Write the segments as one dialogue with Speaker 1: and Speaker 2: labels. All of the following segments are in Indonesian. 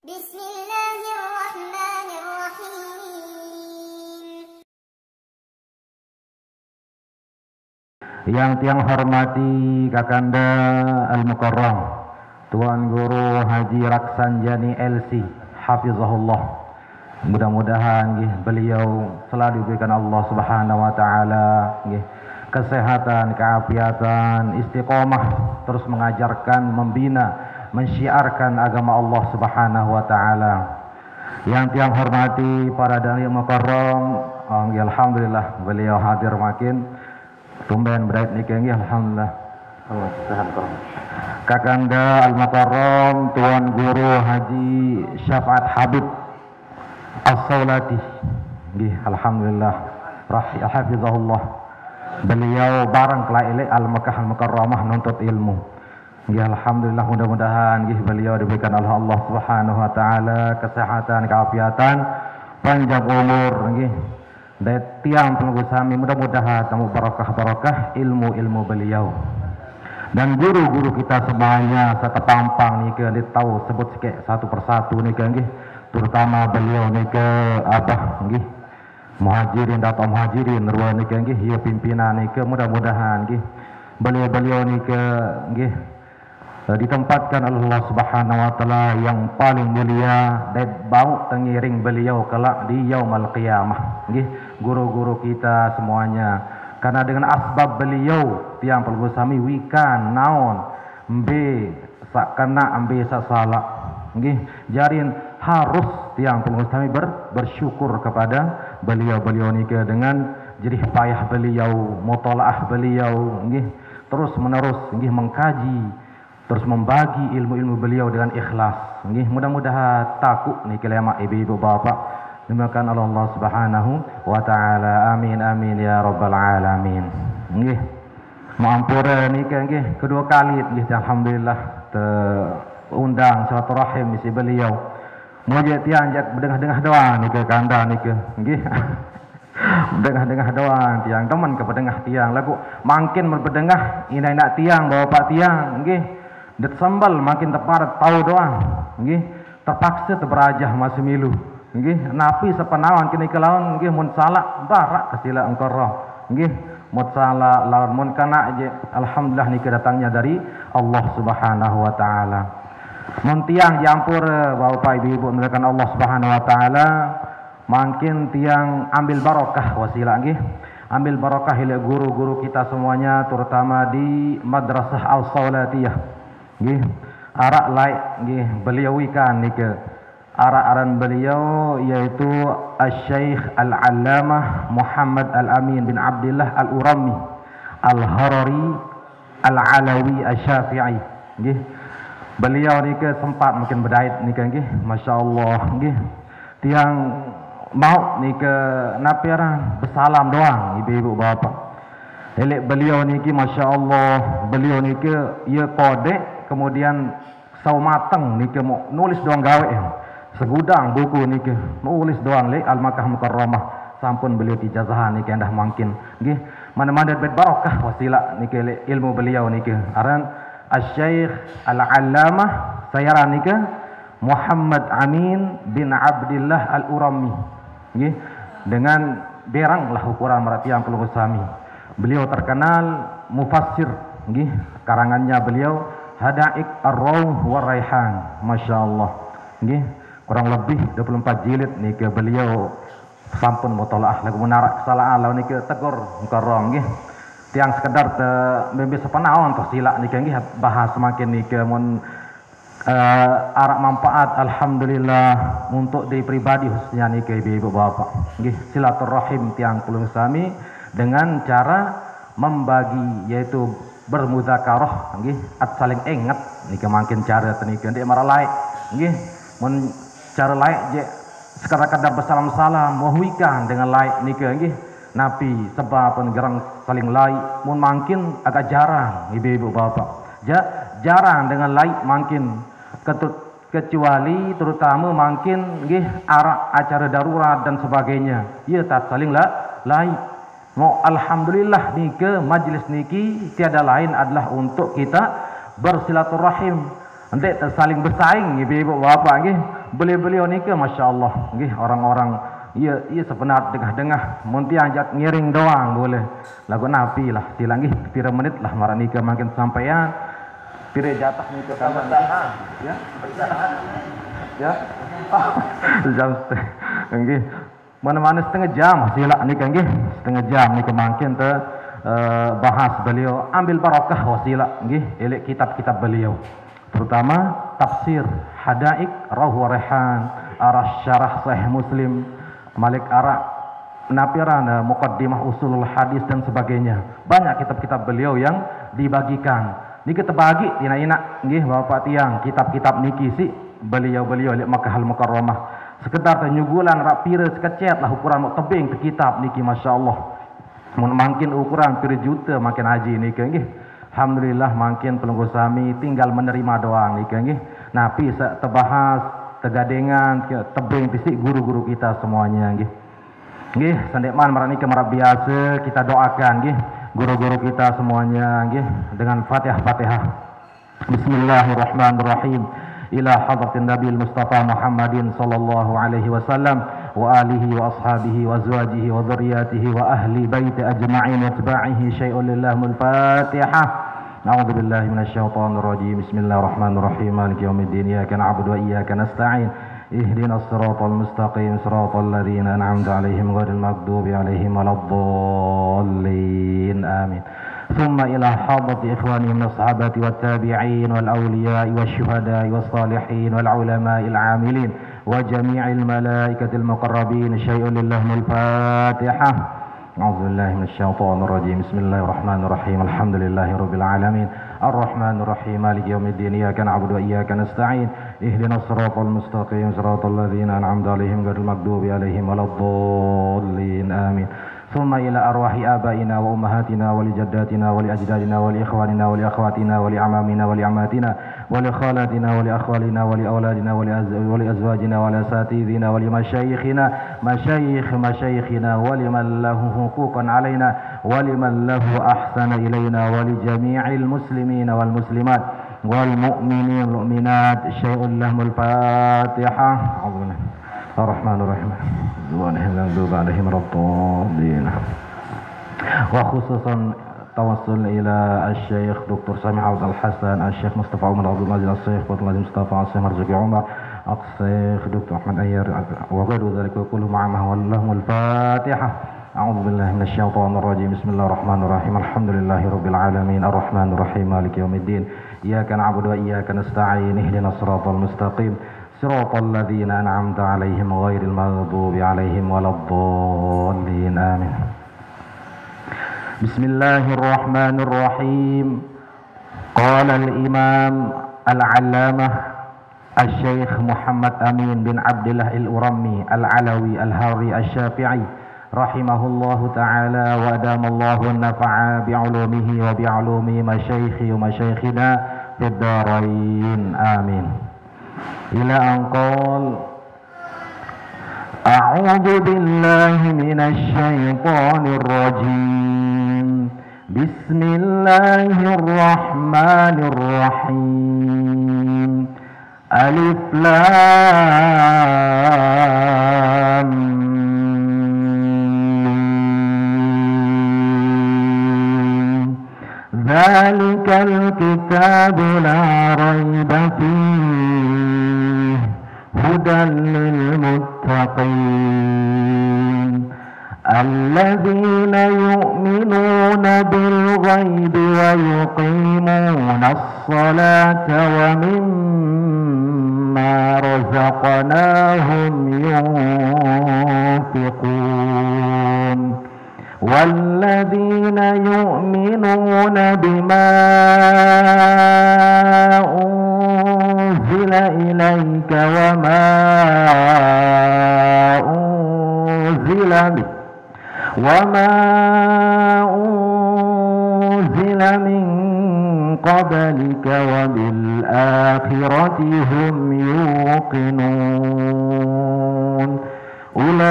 Speaker 1: Bismillahirrahmanirrahim.
Speaker 2: Yang tiang hormati Kakanda Al-Mukarram Tuan Guru Haji Raksanjani LC Hafizahullah. Mudah-mudahan beliau selalu diberikan Allah Subhanahu wa taala kesehatan, keafiatan, istiqomah, terus mengajarkan, membina, mensyiarkan agama Allah Subhanahu wa taala. Yang tiang hormati para dai mukarram, alhamdulillah beliau hadir makin tumben berait niki alhamdulillah. Allah sehat kok. Kakanda Al-Mukarram Tuan Guru Haji Syafaat Habib As-Saulati. Alhamdulillah hafizahullah. Beliau barang kelaile Al-Makkah Al-Mukarramah nuntut ilmu. Alhamdulillah, mudah-mudahan beliau diberikan oleh Allah Subhanahu wa taala kesehatan, keafiatan, panjang umur dan tiang penunggu sami, mudah-mudahan tamu barokah ilmu beliau. Dan guru-guru kita semuanya serta pampang tahu sebut sikit satu persatu terutama beliau abah muhajirin datang muhajirin ruang ya pimpinan mudah-mudahan beliau ditempatkan oleh Allah Subhanahu wa taala yang paling mulia dan bau tengiring beliau kelak di yaumul qiyamah. Guru-guru kita semuanya, karena dengan asbab beliau tiang pelgu sami wikan naon mbe sak kena ambe sak salah jarin harus tiang pelgu sami bersyukur kepada beliau nike dengan jerih payah beliau, mutalaah beliau terus menerus mengkaji, terus membagi ilmu-ilmu beliau dengan ikhlas. Mudah-mudahan takut lema ibu-ibu bapak dimakan oleh Allah Subhanahu wa taala. Amin amin ya rabbal alamin. Maampura kedua kali alhamdulillah undang silaturahim misi beliau. Mujud tiang jak berdengah-dengah doang kanda berdengah-dengah doang tiang teman ke berdengah tiang lagu makin berberdengah ina nak tiang bawa pak tiang det sambal makin tepat tahu doang terpaksa terberajah masih milu napi sepenawan kini kelawan mun salah barak kesila engkau roh mun salah lawan mun kana aja alhamdulillah ni kedatangnya dari Allah Subhanahu wa taala. Mun tiang jampur bapak ibu menurutkan Allah Subhanahu wa taala makin tiang ambil barokah wasilah ambil barokah ila guru-guru kita semuanya terutama di Madrasah Al-Saulatiyah arak laik beliau ikan aran beliau yaitu Asy-Syaikh Al-Allamah Muhammad Al-Amin bin Abdullah Al-Urammi Al-Harari Al-Alawi Asy-Syafi'i beliau sempat mungkin berdait masyaallah tiang mau napiran bersalam doang ibu-ibu bapak. Elek beliau masyaallah beliau ia kode kemudian sau mateng mau nulis doang gawe segudang buku nulis doang Al-Makkah Mukarramah sampun beliau ijazahan endah mungkin mana-mana bet barokah wasilah ilmu beliau aran Asy-Syaikh Al-Allamah sayaran Muhammad Amin bin Abdullah Al-Urammi dengan berang lah ukuran meratian peluru sami. Beliau terkenal mufassir karangannya beliau Hadaik Ar-Rawh wa Raihan, masyaallah kurang lebih 24 jilid beliau sampun mutalaah lagu menarak kesalahan lawan tegur mukarram tiang sekedar membe sepenawan toh sila bahas semakin mun arak manfaat alhamdulillah untuk diri pribadi khususnya ibu bapak silaturahim tiang pulung sami dengan cara membagi yaitu bermuzakarah saling ingat makin cara ndek marah laik mun cara laik je sekadar bersalam-salam muhwikan dengan laik napi sebab gerang saling laik mun makin agak jarang ibu bapak jarang dengan laik makin kecuali terutama makin arak acara darurat dan sebagainya tak saling laik mau alhamdulillah majlis niki tiada lain adalah untuk kita bersilaturahim Nanti saling bersaing ibu bapak nggih. Beliau ni ke masya-Allah nggih orang-orang ia sebenar dengah-dengah mun tiang jat ngiring doang boleh. Lagu napi lah silang nggih pira menit lah marah ni ke makin sampean pira jatah ni ke kamar ya. Ya. Jam nggih. Mana-mana setengah jam sila ni kan nggih. Setengah jam ni kemakin bahas beliau ambil barakah wasila nggih elek kitab-kitab beliau. Terutama tafsir Hadaik Rauh Rehan arah syarah Sahih Muslim Malik Ara Napirana Muqaddimah Usulul Hadis dan sebagainya. Banyak kitab-kitab beliau yang dibagikan. Ni kita bagi tina-ina nggih Bapak tiang kitab-kitab niki si beliau-beliau lek Makkah Al-Mukarramah. Sekedar nyugulan rak pira sekecet lah ukuran mok tebing ke kitab niki masyaallah. Mun makin ukuran pira juta makin haji niki nggih. Alhamdulillah makin pelunggu sami tinggal menerima doang nih nggih. Napi tebahas tegadengan tebing pisik guru-guru kita semuanya nggih. Nggih sandekman marani kemarap biasa kita doakan nggih guru-guru kita semuanya nggih dengan Fatihah. Bismillahirrahmanirrahim. Ila hadratin Nabi Mustafa Muhammadin sallallahu alaihi wasallam wa alihi wa ashabihi wa azwajihi wa dzurriyyatihi wa ahli baiti ajma'in wa tabi'ihi syai'un lillahil Fatihah. A'udzu billahi minasyaitonir rajim. Bismillahirrahmanirrahim. Maliki yaumiddin. Iyyaka na'budu wa iyyaka nasta'in. Ihdinas siratal mustaqim. Siratal ladzina an'amta 'alaihim ghairil maghdubi 'alaihim waladdallin. Amin. ثم إلى حضرة إخواني من الصحابة والتابعين والأولياء والشهداء والصالحين والعلماء العاملين وجميع الملائكة المقربين شيء لله من الفاتحة. أعوذ بالله من الشيطان الرجيم. بسم الله الرحمن الرحيم. الحمد لله رب العالمين الرحمن الرحيم مالك يوم الدين إياك نعبد وإياك نستعين اهدنا الصراط المستقيم صراط الذين أنعمت عليهم غير المغضوب عليهم ولا الضالين آمين. ثم إلى أرواح آبائنا وأمهاتنا ولجداتنا ولأجدادنا ولإخواننا ولأخواتنا ولأعمامنا ولعماتنا ولخالاتنا ولأخوالنا ولأولادنا ولأزواجنا ولأساتذتنا ولمشايخنا مشايخنا ولمن له حقوق علينا ولمن له أحسن إلينا ولجميع المسلمين والمسلمات والمؤمنين والمؤمنات شيء لهم الفاتحة. الرحمن الرحيم عليهم الضالين. وخصوصا توصل إلى الشيخ دكتور سامي عبد الحسن الشيخ مصطفى عمر عبد العزيز الشيخ عبد العزيز مصطفى الشيخ مرزوقي عمر الشيخ دكتور أحمد أير وغير ذلك كله معهم ولهم الفاتحة. أعوذ بالله من الشيطان الرجيم. بسم الله الرحمن الرحيم. الحمد لله رب العالمين الرحمن الرحيم مالك يوم الدين إياك نعبد وإياك نستعين اهدنا الصراط المستقيم صراط الذين أنعمت عليهم غير المغضوب عليهم ولا الضالين آمين. بسم الله الرحمن الرحيم. قال الإمام العلامة الشيخ محمد أمين بن عبد الله الأرمي العلوي الهاري الشافعي رحمه الله تعالى وأدام الله النفع بعلومه وبعلوم مشايخي ومشايخنا في الدارين آمين. إلى أن قال أعوذ بالله من الشيطان الرجيم. بسم الله الرحمن الرحيم. ألف لام ميم. ذلك الكتاب لا ريب فيه هدى للمتقين الذين يؤمنون بالغيب ويقيمون الصلاة ومما رزقناهم ينفقون والذين يؤمنون بما أنزل إليك وما أنزل من قبلك وبالآخرة هم يوقنون أولئك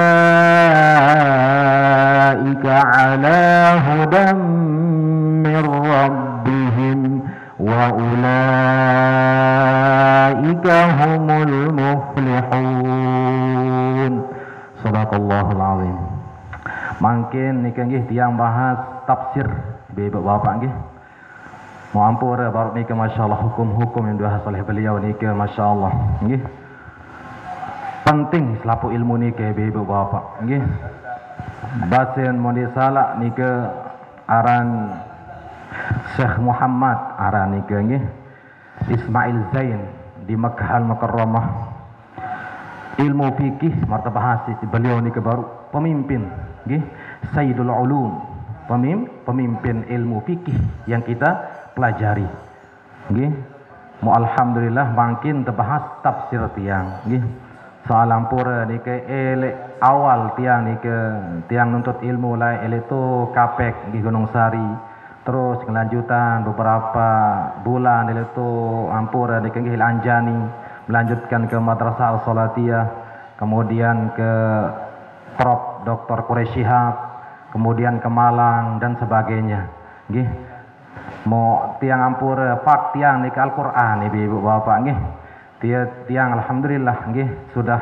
Speaker 2: على هدى من ربهم وأولئك ulaika humul muflihun. Sadaqallahul azim. Mungkin nika nggih tiang bahas tafsir ibu bapak nggih. Mau ampura baru nika masyaallah hukum-hukum yang dibahas oleh beliau nika masyaallah nggih. Penting selaku ilmu nika ibu bapak nggih. Basen mau disalak nika aran Syekh Muhammad aran nika nggih Ismail Zain di Makkah Al-Mukarramah. Ilmu fikih martabah hasis beliau nika baru pemimpin nggih Sayyidul Ulum, pemimpin ilmu fikih yang kita pelajari nggih. Mu alhamdulillah makin terbahas tafsir tiang nggih. Soal ampura nika elek awal tiang nika tiang nuntut ilmu lah elek tu kapek di Gunung Sari. Terus kelanjutan beberapa bulan elek tu ampura nika nggih Anjani, melanjutkan ke Madrasah Al-Salatiyah, kemudian ke Prof Dr. Quraisy Shihab, kemudian ke Malang dan sebagainya nggih. Mau tiang ampura pak tiang nika Al-Qur'an ibu bapak nggih. Tiang alhamdulillah nggih sudah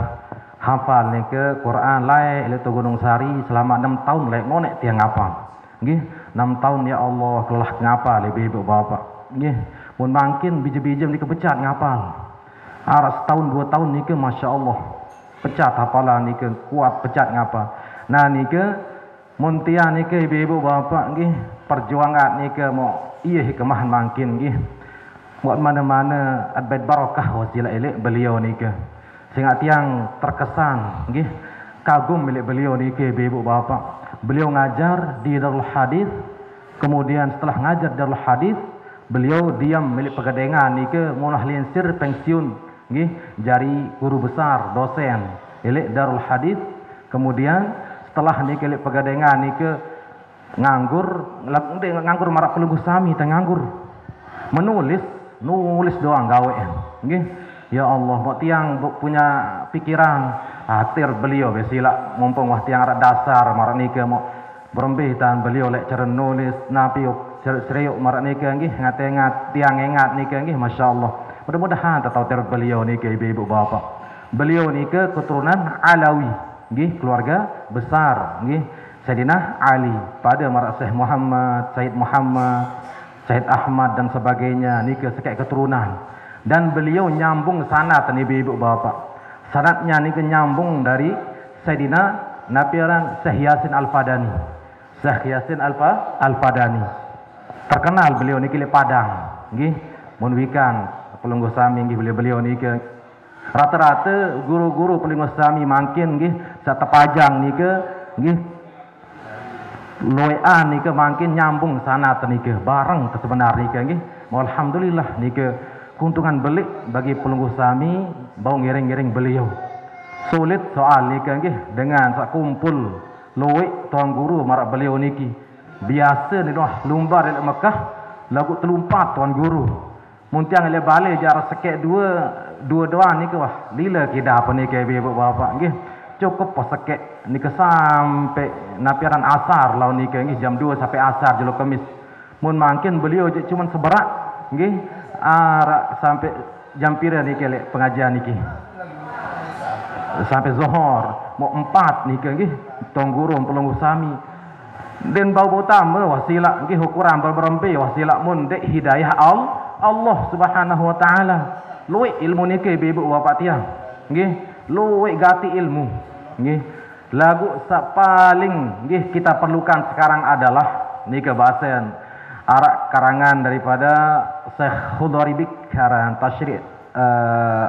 Speaker 2: hafal nika Quran lai itu Gunung Sari selama 6 tahun lai monek tiang hafal nggih. 6 tahun ya Allah kelah ngapal ibu bapak nggih. Mun mungkin biji-biji nika pecat ngapal. Aras tahun 2 tahun nika masya-Allah pecat hafalan nika kuat pecat ngapal. Nah nika mun tiang nika ibu bapak nggih perjuangan nika mau iya hikmah mungkin nggih. Buat mana-mana adbait barakah wasilah elek beliau nika. Sehingga tiang terkesan nggih kagum milik beliau nika ibu bapak. Beliau ngajar di Darul Hadis, kemudian setelah ngajar Darul Hadis, beliau diam milik pegadengan nika munah linsir pensiun nggih jari guru besar dosen elek Darul Hadis. Kemudian setelah nika elek pegadengan nika nganggur marak pelunggu sami nganggur nulis doang gawe nggih. Ya Allah mau tiang punya pikiran atir beliau besila mumpung wah tiang ada dasar marak nika mau berembih tan beliau lek cara nulis napi seriuk marak nika nggih ngat tiang ingat nika nggih masyaallah. Mudah-mudahan tahu ter beliau nika ibu bapak. Beliau nika keturunan Alawi nggih, keluarga besar nggih Sayyidina Ali pada marak Syekh Muhammad, Sayyid Muhammad, Syed Ahmad dan sebagainya nika sekait keturunan. Dan beliau nyambung sanad ibu bapak. Sanadnya nika nyambung dari Sayyidina Nabiran Syekh Yasin Al-Fadani. Syekh Yasin Al-Fadani. Terkenal beliau niki le Padang nggih. Mun wikan pelungguh sami nggih beliau nika rata-rata guru-guru pelungguh sami mungkin nggih satepajang nika nggih loean nika makin nyambung sanad nika bareng sebenarnya nika nggih. Alhamdulillah nika keuntungan belik bagi pelungguh sami bau ngiring-ngiring beliau. Sulit soal nika nggih dengan sak kumpul loe tuan guru marak beliau niki. Biasa ni lumbar di Mekah lagu telumpat tuan guru. Muntiang le balik jarak sekek dua doang nika wah lila kita apa nika ibu bapak nggih. Cukup posekek nika sampai napiran asar lawan nika nggih jam 2 sampai asar jelo Kamis. Mun mungkin beliau cuma seberak nggih sampai jam pira nika lek pengajian niki. Sampai zuhur mau 4 nika nggih tong guru pelungguh sami. Den bau tambah wasilah nggih ukuran berberempe wasilah mun dek hidayah Allah Subhanahu wa taala. Luwe ilmu nika ibu bapak tiang nggih luwe gati ilmu nggih. Lagu paling nggih kita perlukan sekarang adalah nika bahasan arak karangan daripada Syekh Khudari karan Tashri'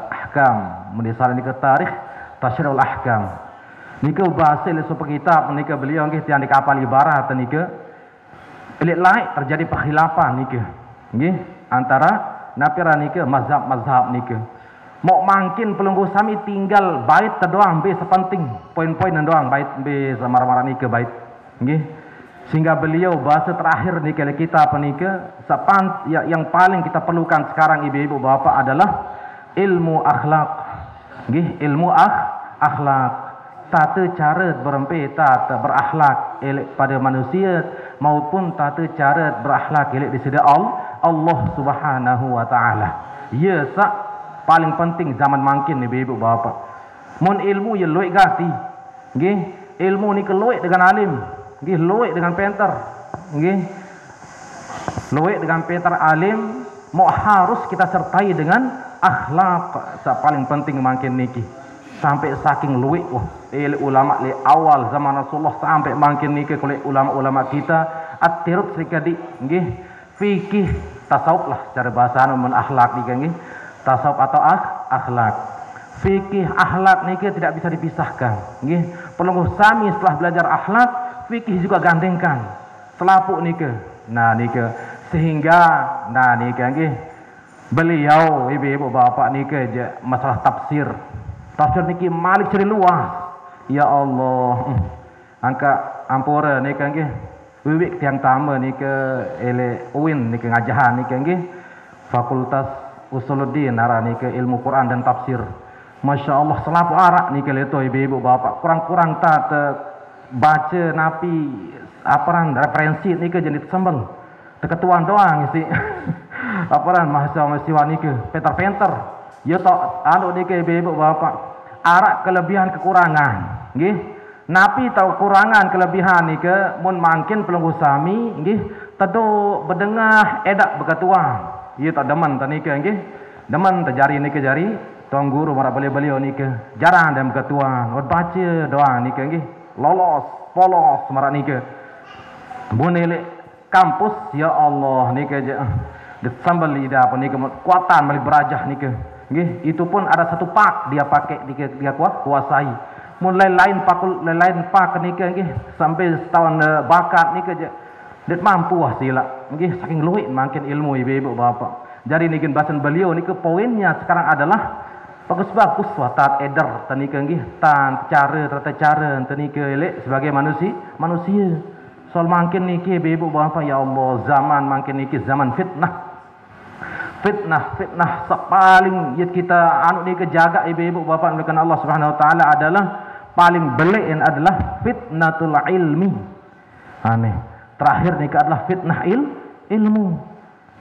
Speaker 2: Ahkam mendisal nika tarikh Tashri'ul Ahkam nika bahasa le supaya kitab nika beliau nggih tiang dikapal ibarat nika elit lain terjadi perkhilafan nika nggih antara napira nika mazhab nika. Mau mungkin pelungguh sami tinggal bait terdoang be sepenting poin-poin doang bait be samar-mara nika bait nggih. Sehingga beliau bahasa terakhir nika kita apa nika yang paling kita perlukan sekarang ibu-ibu bapak adalah ilmu akhlak nggih. Ilmu akhlak tata cara berempe tata berakhlak elok pada manusia maupun tata cara berakhlak elok di sisi Allah Subhanahu wa taala. Ya sak paling penting zaman mangkin ni ibu bapa. Mun ilmu ya luik gati. Nggih, ilmu ni keluik dengan alim. Nggih, luik dengan pintar. Nggih. Luik dengan pintar alim mau harus kita sertai dengan akhlak. Paling penting mangkin niki. Sampai saking luik ulama li awal zaman Rasulullah sampai mangkin niki kulit ulama-ulama kita at-tirut sekali nggih fikih tasawuf lah cara bahasa mun akhlak niki nggih tasawuf atau akhlak fikih akhlak niki tidak bisa dipisahkan nggih perlu sami setelah belajar akhlak fikih juga gandengkan selapuk niki nah niki sehingga nah niki nggih beliau ibu-ibu bapak niki masalah tafsir niki malik ceri luas. Ya Allah. Angka ampura niki nggih. Wiwik tiang tama niki ele UIN niki ngajahan niki nggih. Fakultas Usuluddin ara niki ilmu Quran dan tafsir. Masya Allah selapu arak niki leto ibu-ibu bapak. Kurang-kurang tak baca napi aparan referensi niki jadi sembel. Ketuan doang isi. Aparan mahasiswa niki penter-penter. Ya tak anu niki ibu-ibu bapak arak kelebihan kekurangan nggih napi tahu kurangan kelebihan niki mun mangkin pelungguh sami nggih tedo bedengah edak begatua ieu tak demen ta niki nggih demen terjari niki jari tuang guru mara beliau niki jarang dan begatua baca doang niki nggih lolos polos mara niki mun kampus ya Allah niki disambal lidah apa niki kuatan balik berajah niki nggih itu pun ada satu pak dia pakai dia kuasai mulai lain pak niki nggih sampai setahun bakat niki je dia mampu sila nggih saking luwih makin ilmu ibu-ibu bapak jadi niki bahasan beliau niki poinnya sekarang adalah bagus tat eder niki nggih tan tata cara niki elek sebagai manusia soal makin niki ibu-ibu bapak ya Allah zaman makin niki zaman fitnah paling kita anu ni kejaga ibu-ibu bapak melakukan Allah Subhanahu wa taala adalah paling beliin adalah fitnatul ilmi. Aneh. Terakhir ni adalah fitnah ilmu.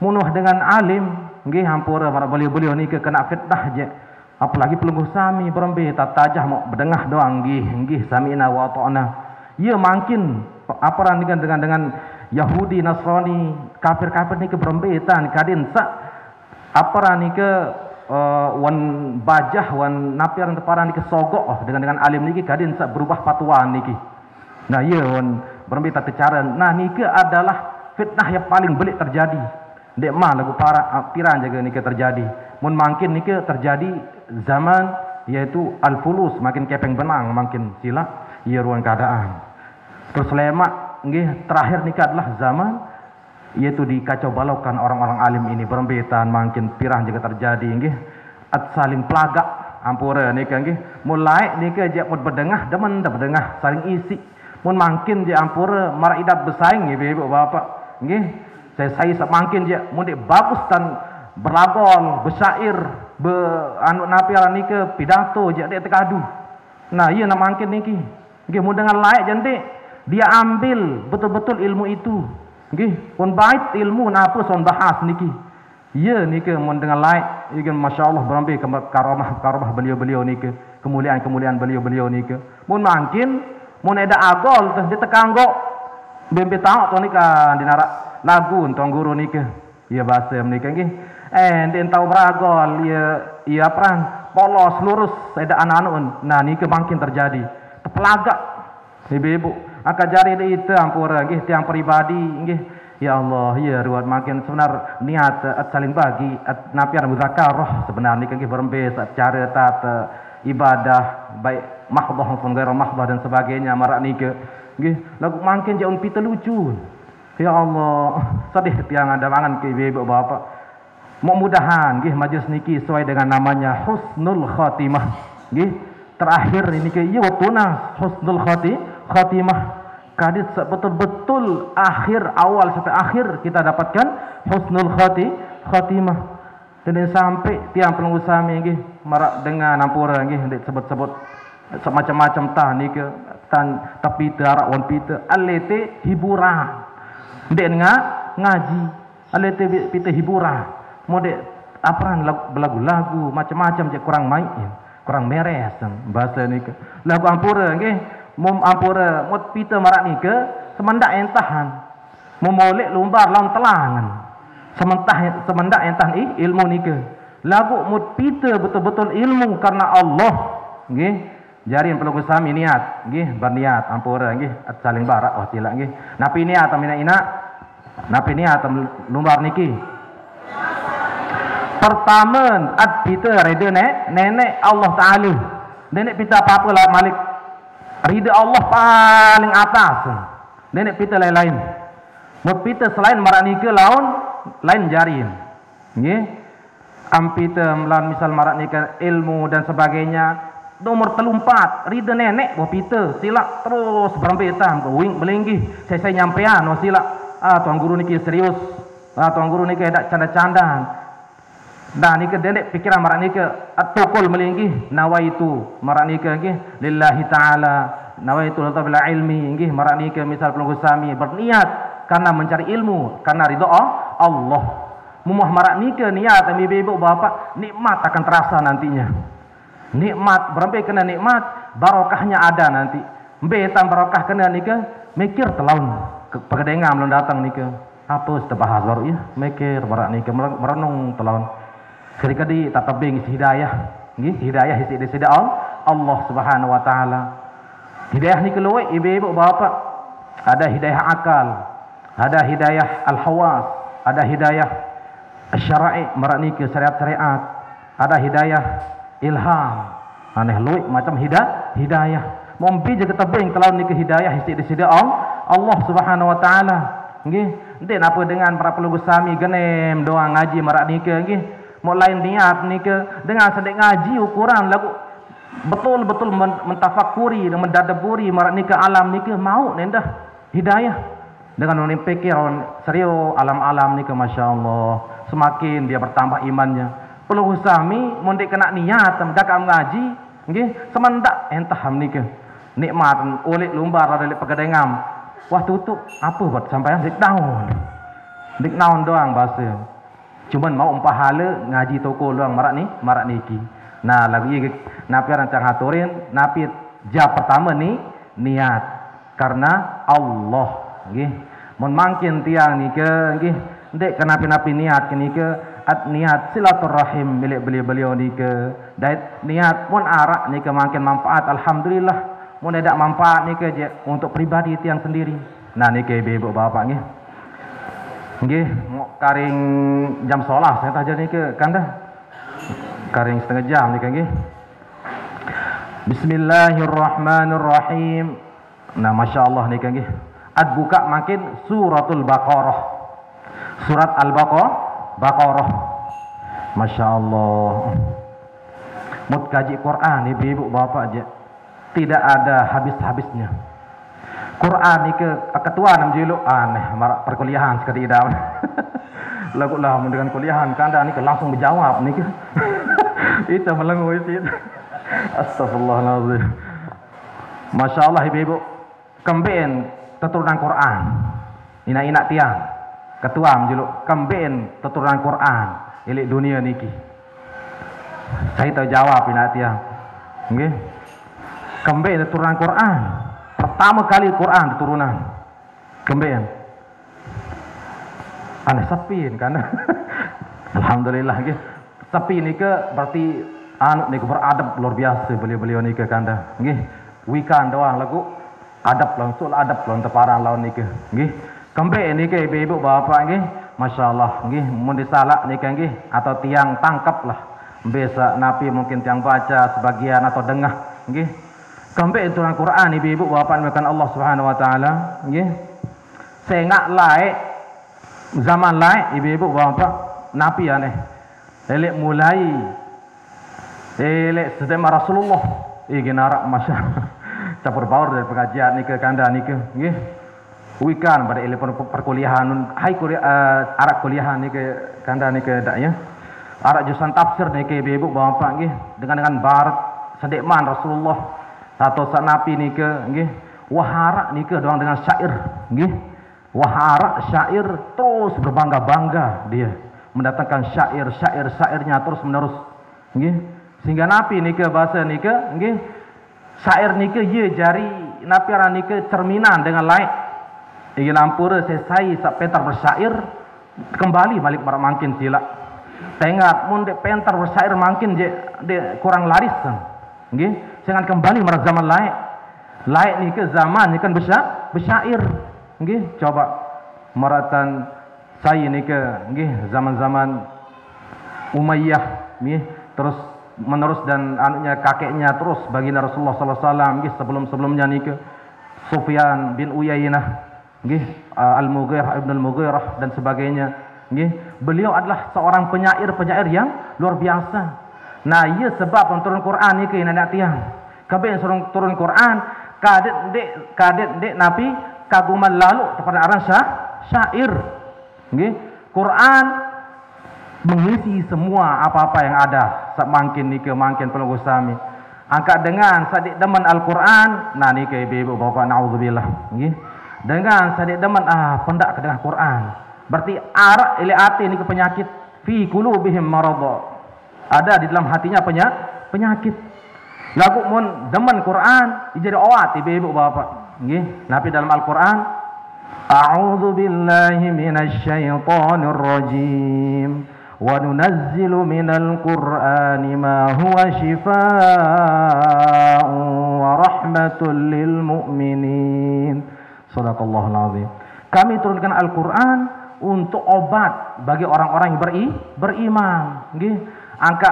Speaker 2: Munuh dengan alim nggih hampura para beliau ni kena fitnah je. Apalagi pelungguh sami berembe tatajah mau berdengah doang nggih sami'na wa ata'na. Ya mungkin aparan dengan Yahudi Nasrani kafir ni ke berembe tan kadin sak apa nike wan bajah wan napiar teparan nike sogok dengan alim niki kadin sak berubah patuan niki. Nah iya wan berembita cara. Nah nike adalah fitnah yang paling belik terjadi. Dek mah lagu para piran jaga nike terjadi. Mun makin nike terjadi zaman yaitu al-fulus makin kepeng benang makin sila iya ruang keadaan. Terus lemak nggih terakhir nike adalah zaman yaitu dikacau balaukan orang-orang alim ini berembetan makin pirah juga terjadi nggih saling pelagak ampura niki nggih mulai niki je mun berdengah demen berdengah saling isi mun makin je ampura maraidat bersaing ibu bapak nggih saya semakin je mun bagus dan berlagol bersyair anu napiara niki pidato je dek tekadu nah iya nak makin niki nggih mun dengan layak jantik dia ambil betul-betul ilmu itu nggih pun bait ilmu napa son bahas niki ya niki mun dengan laik iki masyaallah berambil karamah beliau niki kemuliaan beliau niki mun mungkin mun ada agol teh ditekanggo bembe tahu to nika dinara lagu tong guru niki ya bahasa niki nggih den tahu beragol ya peran polos lurus ada anak-anak nah niki makin terjadi pelagak ibu-ibu akan jari itu ampura nggih tiang pribadi nggih ya Allah ya ruat makin sebenar niat saling bagi napiar muzakarah sebenarnya nggih berembe cara tata ibadah baik mahdhah maupun ghair mahdhah dan sebagainya marak niki nggih lagu makin jaun pita lucu ya Allah sedih tiang ada mangan ke ibu bapak mudah-mudahan nggih majelis niki sesuai dengan namanya husnul khatimah nggih terakhir niki ya waktuna husnul khatimah kadit betul-betul akhir awal sampai akhir kita dapatkan husnul khatimah dan sampai tiang pelungguh sami nggih marak dengan ampura nggih sebut-sebut semacam-macam tah niki tan tapi tarak wan pita alete hiburan ndek ngaji alete pita hiburan mode Aparan lagu-lagu macam-macam je kurang main, kurang beres bahasa ni ke. Lagu ampura nggih, mum ampura mut pita marak ni ke semendak entahan. Memolek lumbar lawan telangan. Semendak entahan ilmu ni ke. Lagu mut pita betul-betul ilmu karena Allah nggih. Jarin perlu sami niat nggih, berniat ampura nggih saling barak oh tilak nggih. Napi niat amina ina. Napi niat lumbar niki. Pertama at kita rida nenek Allah Taala. Nenek kita apa-apa lah Malik. Rida Allah paling atas. Nenek kita lain-lain. Mut kita selain marak nikah lain jarin. Nggih. Ampita melawan misal marak nikah ilmu dan sebagainya. Nomor 34 rida nenek boh pita silap terus berambetan wing melinggih. Saya nyampean oh silap. Tuan guru niki serius. Tuan guru niki dak canda-candaan. Nah ni ke dedek pikiran marak ni ke at-tukul melinggi nawaitu marak ni ke nggih lillahi taala nawaitu bil ilmi nggih marak ni ke misal pelunggu sami berniat karena mencari ilmu karena ridha Allah. Mumuh marak ni ke niat ibu bapak nikmat akan terasa nantinya. Nikmat berapa kena nikmat barokahnya ada nanti. Betan barokah kena ni ke mikir telaun pegedengan belum datang ni ke apa sudah bahas baru ya mikir marak ni ke merenung telaun. Sekali-kali tak tebing hidayah. Nggih, hidayah isi Allah Subhanahu wa taala. Hidayah ni keluar ibu-ibu bapa. Ada hidayah akal, ada hidayah al-hawas, ada hidayah syara'i marak ke syariat-syariat, ada hidayah ilham. Aneh luik macam hidayah. Mombi je ke tebing kalau ni ke hidayah isi Allah Subhanahu wa taala. Nggih, ente napa dengan para pelunggu sami genem doa ngaji marak ke nggih. Mau lain niat ni ke dengan sedek ngaji ukuran lagu betul-betul mentafakuri dan mendadaburi marak ni ke alam ni ke mau nendah hidayah dengan orang pikir serius alam-alam ni ke masya-Allah semakin dia bertambah imannya. Perlu sami mun dik kena niat mendadak ngaji nggih semendak entah ni ke nikmat ulik lumbar ada pegadengam wah tutup apa buat sampai dik naon doang bahasa. Cuman mau pahala ngaji toko luang marak niki. Nah lagi napi rancang haturin napi jab pertama ni niat karena Allah nggih. Mun mangkin tiang nike nggih ndek kenapi-napi niat nike at niat silaturahim milik beliau nike. Dan niat mun arak nike mangkin manfaat alhamdulillah. Mun ada manfaat nike je untuk pribadi tiang sendiri. Nah nike ibu bapak nggih. Nggih, karing jam sholat saya tajar ni ke kanda. Karing setengah jam ni kan nggih. Bismillahirrahmanirrahim. Nah, masya-Allah ni kan nggih. Ad buka makin suratul Baqarah. Surat Al-Baqarah. Masya-Allah. Mut kaji Quran ibu-ibu bapak aja. Tidak ada habis-habisnya. Quran ni ke ketua nam jiluk aneh marak perkuliahan sekali dah. Lagu lah dengan kuliahan kanda ni ke langsung berjawab ni ke. Itu melengu itu. Astagfirullahalazim. Masya-Allah ibu-ibu. Kemben keturunan Quran. Ina-ina tiang. Ketua menjuluk kemben keturunan Quran ilik dunia niki. Saya tahu jawab ina tiang. Nggih. Kemben keturunan Quran. Pertama kali Quran turunan kemben aneh sepin kan. Alhamdulillah nggih sepi ni ke berarti anu ni beradab luar biasa beliau-beliau ni ke kanda nggih wikan doang lagu adab langsung adab lawan teparan lawan ni ke nggih kemben ni ke ibu-ibu bapak nggih masyaallah nggih mun disalak ni ke nggih atau tiang tangkap lah biasa napi mungkin tiang baca sebagian atau dengah nggih. Sampai turunan Quran ibu-ibu bapak makan Allah Subhanahu wa taala nggih. Sengak laik zaman laik ibu-ibu bapak napi aneh. Elek mulai elek sedema Rasulullah iginarak masya campur baur dari pengajian ni ke kanda ni ke nggih. Wikan pada elek perkuliahan hai kuliah arak kuliahan ni ke kanda ni ke dak ya. Arak jurusan tafsir ni ke ibu-ibu bapak nggih dengan barat sedekman Rasulullah atau sak napi ni ke nggih waharak ni ke doang dengan syair nggih waharak syair terus berbangga-bangga dia mendatangkan syairnya terus menerus nggih. Sehingga napi nike bahasa nike nggih syair nike ye jari napi ara nike cerminan dengan lain. Ingin ampura sesai sak pentar bersyair kembali balik marak mangkin sila. Tengah mun dek pentar bersyair mangkin je kurang laris nggih. Jangan kembali marak zaman lain. Lain nike zaman ni kan bersyair nggih. Coba maratan saya nike nggih zaman-zaman Umayyah nggih terus menerus dan anaknya kakeknya terus baginda Rasulullah sallallahu alaihi wasallam nggih sebelum-sebelumnya nike Sufyan bin Uyainah nggih Al-Mughirah Ibn Al-Mughirah dan sebagainya nggih. Beliau adalah seorang penyair yang luar biasa. Nah, ia sebab turun Quran nike nak tiang. Kabeh yang turun Quran kadet dek nabi kaguman lalu kepada aran syair nggih. Quran mengisi semua apa-apa yang ada semangkin nike mangkin pelunggu sami angkat dengan sadik demen Al-Quran. Nah nike ibu bapak naudzubillah nggih dengan sadik demen pendak ke dengan Quran berarti arak ile ati nike penyakit fi qulubihim maradha ada di dalam hatinya penyakit lagu mun demen Quran jadi awat ibu bapak nggih. Nabi dalam Al-Quran a'udzu billahi minasy syaithanir rajim wa nunazzilu minal qur'ani ma huwa shifaa'un wa rahmatul lil mu'minin. Shadaqallahul azim. Kami turunkan Al-Quran untuk obat bagi orang-orang yang beriman nggih. Angka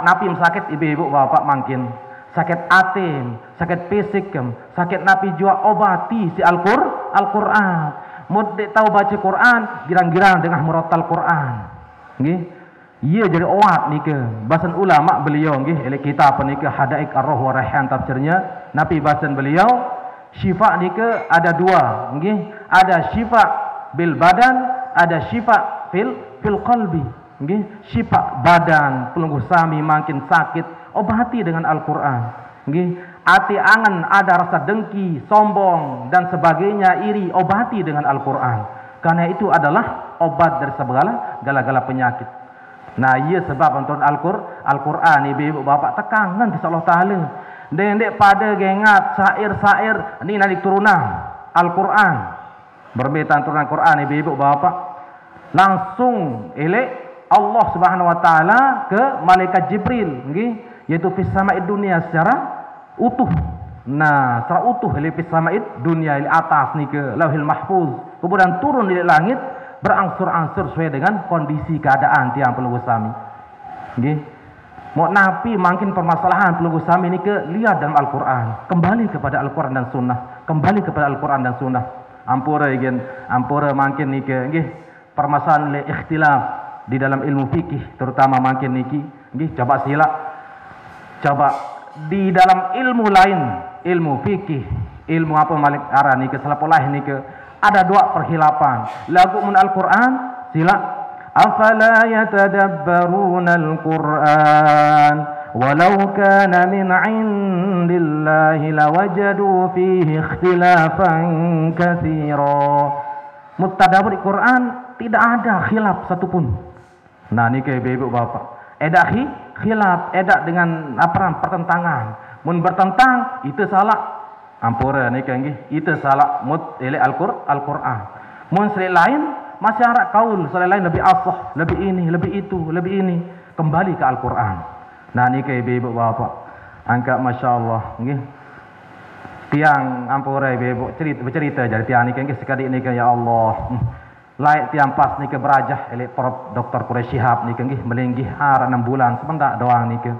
Speaker 2: napi sakit ibu bapak mangkin sakit atim, sakit fisik, sakit napi jua obati si Al-Quran. Mudde tahu baca Quran, girang-girang dengan murattal Quran. Nggih. Ia jadi obat nike. Bahasan ulama beliau nggih, ele kitab nike Hadaik Ar-Ruh wa Raihan tafsirnya. Nabi bahasan beliau, syifa nike ada dua, nggih. Ada syifa bil badan, ada syifa fil qalbi. Nggih. Syifa badan, pelungguh sami makin sakit, obati dengan Al-Quran nggih. Ati angan ada rasa dengki, sombong dan sebagainya, iri, obati dengan Al-Quran. Karena itu adalah obat dari segala gala-gala penyakit. Nah, ia sebab untuk Al-Quran ibu bapak tekangan bisa Allah Taala. Dendek pada gengat syair-syair ini nanti turunan Al-Quran. Berbeda turunan Quran ibu bapak. Langsung elek Allah Subhanahu wa taala ke malaikat Jibril nggih, yaitu fis sama'id dunia secara utuh. Nah, secara utuh li fis sama'id dunia li atas ni ke Lauhil Mahfuz. Kemudian turun di langit berangsur-angsur sesuai dengan kondisi keadaan tiang pelunggu sami. Nggih. Mau napi makin permasalahan pelunggu sami ni ke lihat dalam Al-Quran. Kembali kepada Al-Quran dan Sunnah. Kembali kepada Al-Quran dan Sunnah. Ampura igen, ampura makin ni ke nggih permasalahan le ikhtilaf di dalam ilmu fikih terutama makin niki nggih. Coba sila coba di dalam ilmu lain, ilmu fikih, ilmu apa malik arah niki salapolah niki ada dua perhilapan. Lagu mun Al-Quran sila afala yatadabbaruna Al-Quran walau kana min indillahi lawajadu fihi ikhtilafan katsira. Mutadabbur Al-Quran tidak ada khilaf satupun. Nah ini ke ibu bapak edak khilaf edak dengan apa pertentangan. Mun bertentang itu salah. Ampura ni kan itu salah mut ele Al-Quran. Mun selain lain masyarakat kaul selain lain lebih asah, lebih ini, lebih itu, lebih ini. Kembali ke Al-Quran. Nah ni ke ibu bapak angka masyaallah nggih. Tiang ampura ibu bercerita jadi tiang ni kan sekali ni kan ya Allah. Laik tiang pas ni ke berajah ele Prof Dr. Quraisy Shihab ni kan melinggih 6 bulan sebentar doang ni ke.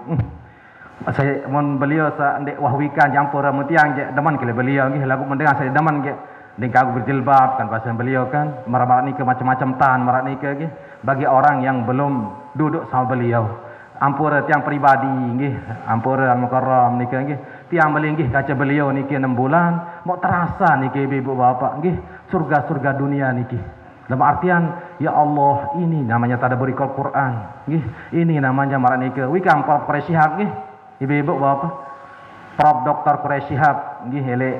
Speaker 2: Saya mun beliau sa ndek wahwikan campur mutiang je deman kele beliau nggih lagu mendengar saya deman ge dengkau berjilbab kan bahasa beliau kan marak ni ke macam-macam tan marak ni ke bagi orang yang belum duduk sama beliau ampura tiang pribadi nggih ampura al-mukarram ni ke nggih tiang melinggih kaca beliau niki 6 bulan mau terasa niki ibu bapak nggih surga-surga dunia niki dalam artian ya Allah ini namanya tadabbur Al-Quran nggih ini namanya marak niki wikang Prof Quraisy Shihab nggih ibu bapak Prof Dr. Quraisy Shihab nggih ele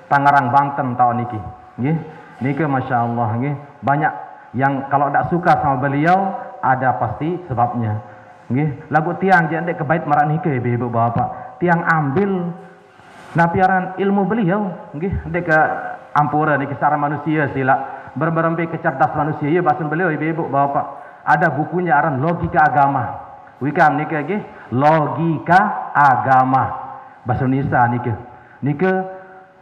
Speaker 2: Tangerang Banten tahun niki nggih niki masyaallah nggih banyak yang kalau tidak suka sama beliau ada pasti sebabnya. Nggih, lagu tiang je ndek kebait marak nike ibu bapak. Tiang ambil napiaran ilmu beliau, nggih, ndek ke ampura niki secara manusia sila berberempe kecerdas manusia ya bahasa beliau ibu bapak. Ada bukunya aran logika agama. Wikam nike nggih, logika agama. Bahasa Indonesia nike. Nike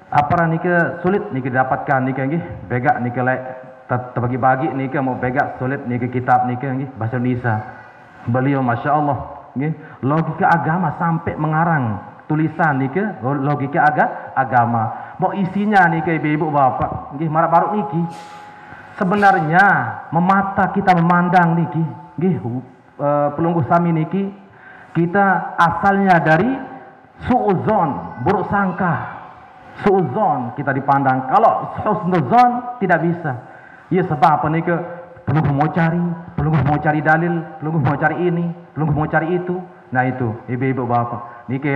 Speaker 2: apa nike sulit nike dapatkan nike nggih. Begak nike lek terbagi-bagi nike mau begak sulit nike kitab nike nggih bahasa Indonesia. Beliau Masya Allah nggih, logika agama sampai mengarang tulisan nike logika agama. Mau isinya nike ibu bapak nggih marak baru niki. Sebenarnya memata kita memandang niki nggih pelungguh sami niki kita asalnya dari suuzon, buruk sangka. Suuzon kita dipandang. Kalau husnuzon tidak bisa. Ya sebab apa niki pelungguh mau cari dalil, pelungguh mau cari ini, pelungguh mau cari itu. Nah itu ibu bapak niki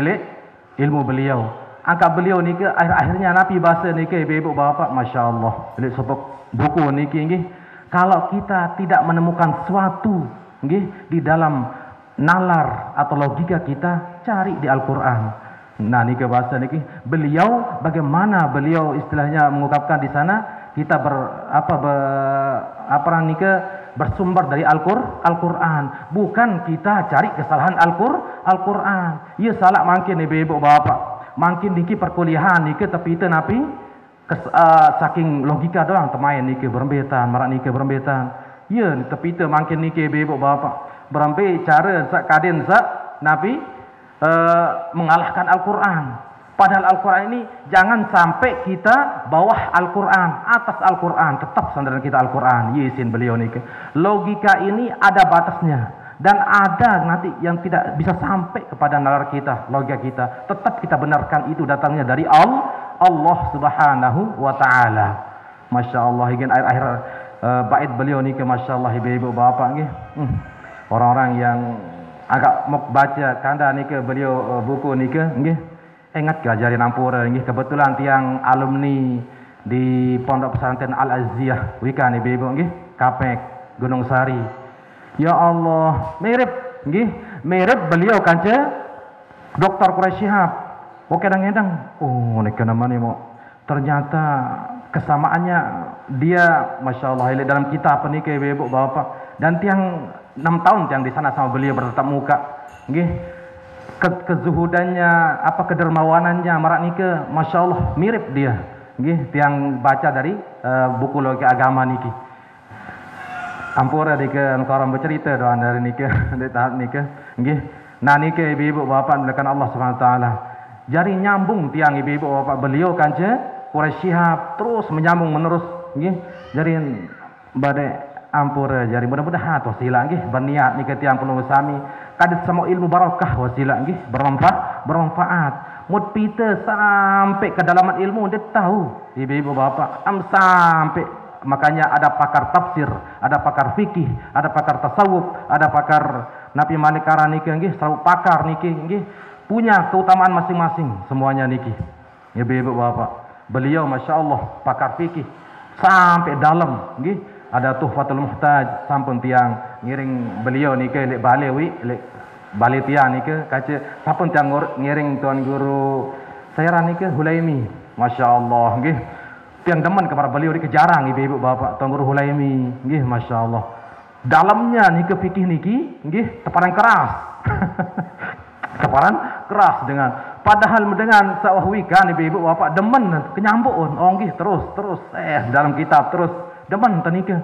Speaker 2: ilmu beliau. Angkat beliau niki akhir-akhirnya Nabi bahasa niki ibu bapak Masya Allah. Lihat sebab buku niki nggih. Kalau kita tidak menemukan suatu nggih di dalam nalar atau logika kita, cari di Al-Qur'an. Nah niki bahasa niki beliau bagaimana beliau istilahnya mengungkapkan di sana kita bersumber dari Al-Qur'an, bukan kita cari kesalahan Al-Qur'an. Ya salah mungkin ibu bapak. Mungkin niki perkuliahan niki tapi itu napi saking logika doang temain niki berembetan, marak niki berembetan. Ya tapi itu mungkin niki ibu bapak. Berembe cara sak kaden sak napi mengalahkan Al-Quran. Padahal Al-Quran ini jangan sampai kita bawah Al-Quran, atas Al-Quran, tetap sandaran kita Al-Quran. Yesin beliau nih. Logika ini ada batasnya dan ada nanti yang tidak bisa sampai kepada nalar kita, logika kita. Tetap kita benarkan itu datangnya dari Allah Subhanahu wa taala. Masya Allah, ingin akhir bait beliau nih, masya Allah ibu bapak nih. Orang-orang yang agak mau baca kanda nih beliau buku nih nggih. Ingat ajarin ampura nggih, kebetulan tiang alumni di Pondok Pesantren Al-Aziyah Wika nih ibu nggih, Kapek Gunung Sari. Ya Allah, mirip nggih, mirip beliau kanca Dr. Quraish Shihab. Oke kadang-kadang nek namanya mau ternyata kesamaannya dia Masya Allah dalam kitab nih ibu bapak. Dan tiang 6 tahun yang di sana sama beliau bertatap muka nggih. Kezuhudannya kedermawanannya marak nike Masya Allah mirip dia nggih tiang baca dari buku logika agama niki. Ampura nike orang bercerita doan dari nike dari tahap nike nggih. Nah nike ibu bapak melakukan Allah Subhanahu wa taala. Jari nyambung tiang ibu bapak beliau kanca Quraish Shihab terus menyambung menerus nggih. Jari badai ampura jari mudah-mudahan wasilah nggih berniat niki tiang penuh sami kadit sama ilmu barakah wasilah nggih bermanfaat mud pita sampai kedalaman ilmu dia tahu ibu bapak sampai makanya ada pakar tafsir, ada pakar fikih, ada pakar tasawuf, ada pakar Nabi Malik Karani nggih selalu pakar niki nggih punya keutamaan masing-masing semuanya niki ibu bapak. Beliau Masya Allah pakar fikih sampai dalam nggih. Ada Tuhfatul Muhtaj sampun tiang ngiring beliau nike lek balewi lek bali tiang nike kace sampun tiang ngiring tuan guru saya nike Hulaimi Masya Allah nggih tiang demen kepada beliau nike jarang ibu bapak tuan guru Hulaimi nggih Masya Allah dalamnya nike fikih niki nggih teparan keras teparan keras dengan padahal dengan sawahwikan ibu bapak demen kenyambun nggih terus dalam kitab terus demen tenika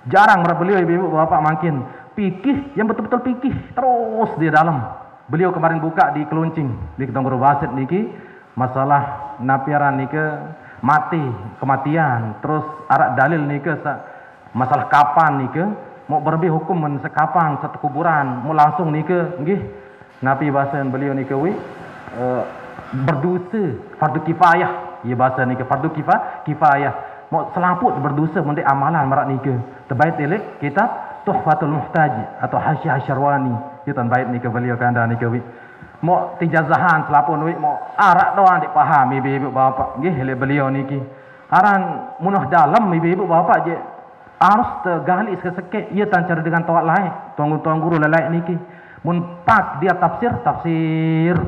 Speaker 2: jarang beliau ibu bapak makin pikih yang betul-betul pikih terus di dalam beliau kemarin buka di Keluncing di Tonggoro Basit niki masalah napiaran nika mati kematian terus arak dalil nika masalah kapan nika mau berlebih hukum sekapan satu kuburan mau langsung nika nggih napi bahasa beliau nika berdosa fardu kifayah ya bahasa nika fardu kifayah mau selaput berdosa mendik amalan marak nika terbaik elek kitab Tuhfatul Muhtaj atau Hasyiah Syarwani itu terbaik nika beliau kanda nika wi mau tijazahan selapun wi mau arak doang dik paham ibu bapak nggih elek beliau niki aran munah dalam ibu bapak je harus tegali sekek ia tan cara dengan tawak lain tuang guru lelai niki mun pak dia tafsir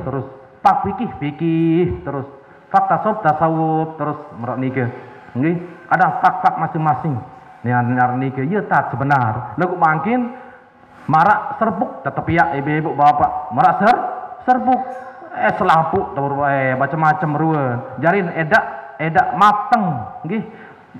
Speaker 2: terus pak fikih terus fak tasawuf terus merak niki nggih ada fak masing-masing nih niki ia tak sebenar lagu makin marak serbuk tetap ya ibu bapak marak serbuk selapuk macam-macam ruan jarin edak mateng nggih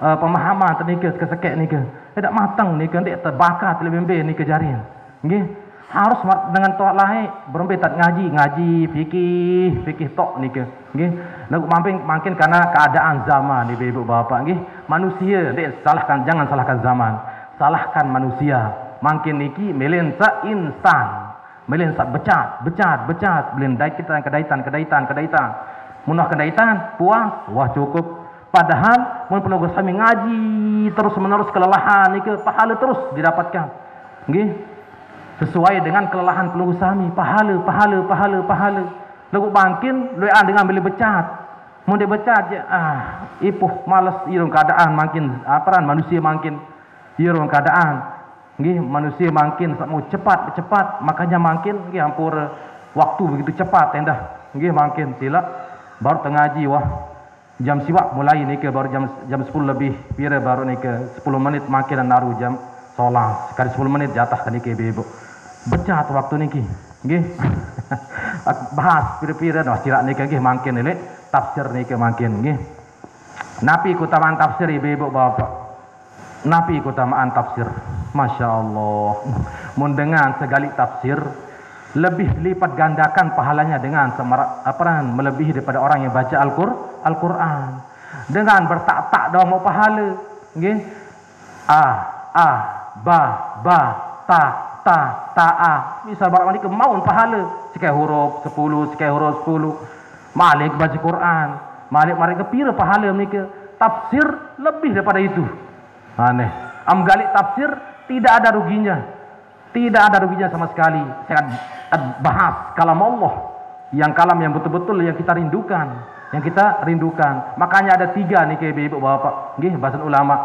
Speaker 2: pemahaman tenika sekek nika edak mateng nika ndik terbakar telebembe nika jarin nggih harus dengan tok lain berembe tak ngaji fikih tok nika nggih lagu makin karena keadaan zaman ibu bapak nggih manusia ndik jangan salahkan zaman salahkan manusia makin niki melensa insan melensa becat belin kedaitan munah kedaitan puas wah cukup padahal mun penugas kami ngaji terus menerus kelelahan niki pahala terus didapatkan nggih sesuai dengan kelelahan penugas kami pahala lagu bangkin loean dengan beli becat mun dia becat je ipuh malas irung keadaan makin aparan manusia makin irung keadaan nggih manusia makin mau cepat makanya makin nggih hampur waktu begitu cepat endah nggih makin tilak baru tengaji wah jam siwak mulai nika baru jam 10 lebih pira baru nika 10 menit makin naru jam solat sekali 10 menit jatah kan nika ibu becat waktu niki nggih bahas pira-pira noh sirak nika nggih makin ini tafsir nika makin nggih napi keutamaan tafsir ibu bapak napi keutamaan tafsir Masya Allah mun dengan segali tafsir lebih lipat gandakan pahalanya dengan melebihi daripada orang yang baca Al-Quran dengan bertak-tak dah mau pahala nggih ta misal barang ni kemauan pahala sekian huruf 10 malik baca Quran malik mari ke pira pahala mereka tafsir lebih daripada itu aneh amgali tafsir tidak ada ruginya sama sekali saya bahas kalam Allah yang betul-betul yang kita rindukan makanya ada 3 nih kayak ibu bapak nggih bahasa ulama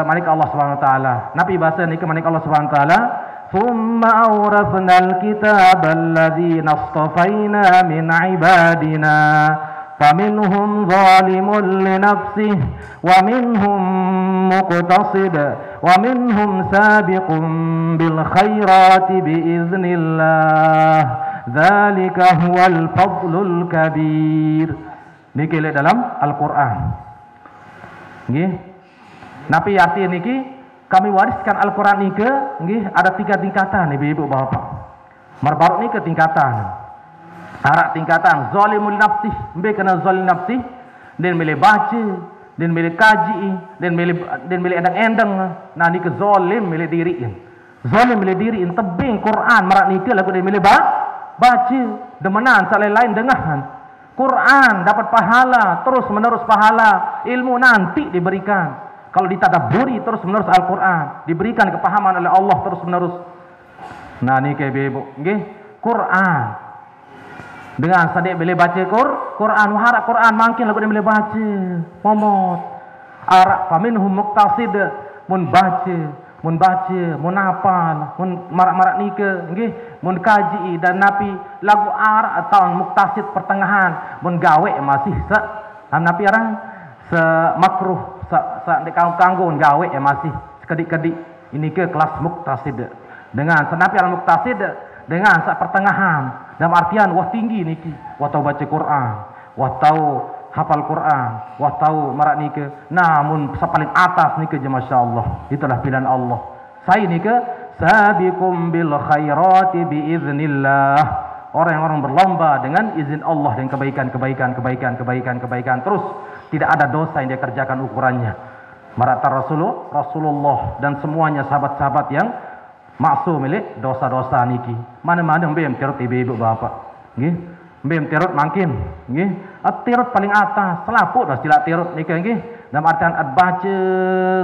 Speaker 2: manik Allah Subhanahu wa taala nabi bahasa nih manik Allah Subhanahu wa taala thumma awrafnal kitabal ladzina astafaina min ibadina faminhum zalimun li nafsihi wa minhum muqtasid wa minhum sabiqun bil khairati biiznillah dzalika huwal fadlul kabir niki lihat dalam Al-Qur'an nggih napi arti niki kami wariskan Al-Qur'an niki nggih ada 3 tingkatan ibu bapak marbarok niki tingkatan arak tingkatan zalimul nafsi mbe kena zalim nafsi dan milih baca dan milih kaji dan milih endang-endang nah ni ke zalim milih diri tebing Quran marak ni ke lagu dia milih baca demenan saleh lain dengahan Quran dapat pahala terus menerus pahala ilmu nanti diberikan kalau ditadaburi terus menerus Al-Quran diberikan kepahaman oleh Allah terus menerus nah ni ke ibu nggih Quran dengan sadik boleh baca Quran harap Quran makin lagu dia boleh baca momot arak paminhum muqtasid mun hafal mun marak-marak nika nggih mun kaji dan napi lagu arak atau muqtasid pertengahan mun gawe masih napi arang makruh dek kanggo gawe masih sekedik-kedik ini ke kelas muqtasid dengan senapi al muqtasid dengan pertengahan dalam artian wah tinggi niki wah tahu baca Quran wah tahu hafal Quran wah tahu marak niki namun paling atas niki je masyaallah itulah pilihan Allah saya niki sabiqum bil khairati biiznillah orang-orang berlomba dengan izin Allah dan kebaikan terus tidak ada dosa yang dia kerjakan ukurannya marak Rasulullah dan semuanya sahabat-sahabat yang maksum milik dosa-dosa niki mana-mana mbem terut ibu bapak nggih mbem terut makin nggih terut paling atas selaput dah sila terut niki nggih dalam artian baca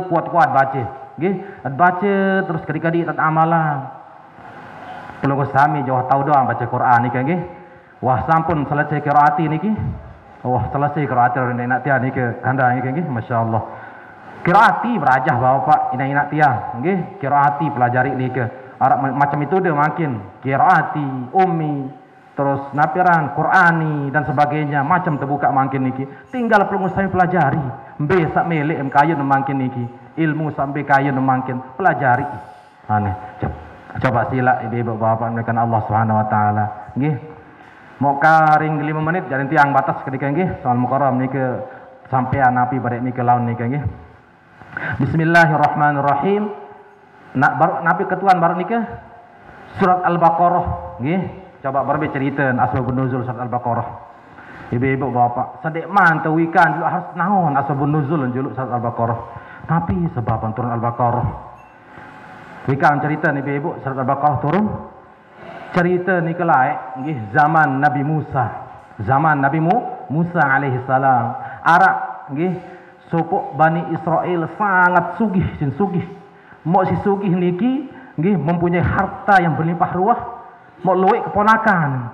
Speaker 2: kuat-kuat baca nggih baca terus kadi-kadi tat amalan kalau sami jauh tahu doang baca Quran niki nggih wah sampun selesai qiraati niki wah selesai qiraati nak tian niki kanda niki nggih masyaallah Qiraati berajah bapak ina tiang nggih qiraati pelajari nika Arab macam itu dia makin qiraati ummi terus napiran Qurani dan sebagainya macam terbuka makin niki tinggal perlu saya pelajari mbe sak melek kayu makin niki ilmu sampai kayu makin pelajari aneh coba sila ibu bapak menekan Allah Subhanahu wa taala nggih mau karing 5 menit jadi tiang batas ketika nggih soal mukarram nika sampean napi barek nika laun nika nggih Bismillahirrahmanirrahim. Baru napi ketuan baru nikah surat Al-Baqarah nggih. Coba baru cerita asbabun nuzul surat Al-Baqarah. Ibu-ibu bapak, sedek man tawikan dulu harus naon asbabun nuzul dulu surat Al-Baqarah. Tapi sebab turun Al-Baqarah. Wikan cerita nih ibu surat Al-Baqarah turun. Cerita ni kelai nggih zaman Nabi Musa. Zaman Nabi Musa alaihi salam. Arak nggih sopok Bani Israel sangat sugih sin sugih. Mau si sugih niki nggih mempunyai harta yang berlimpah ruah. Mau luwek keponakan.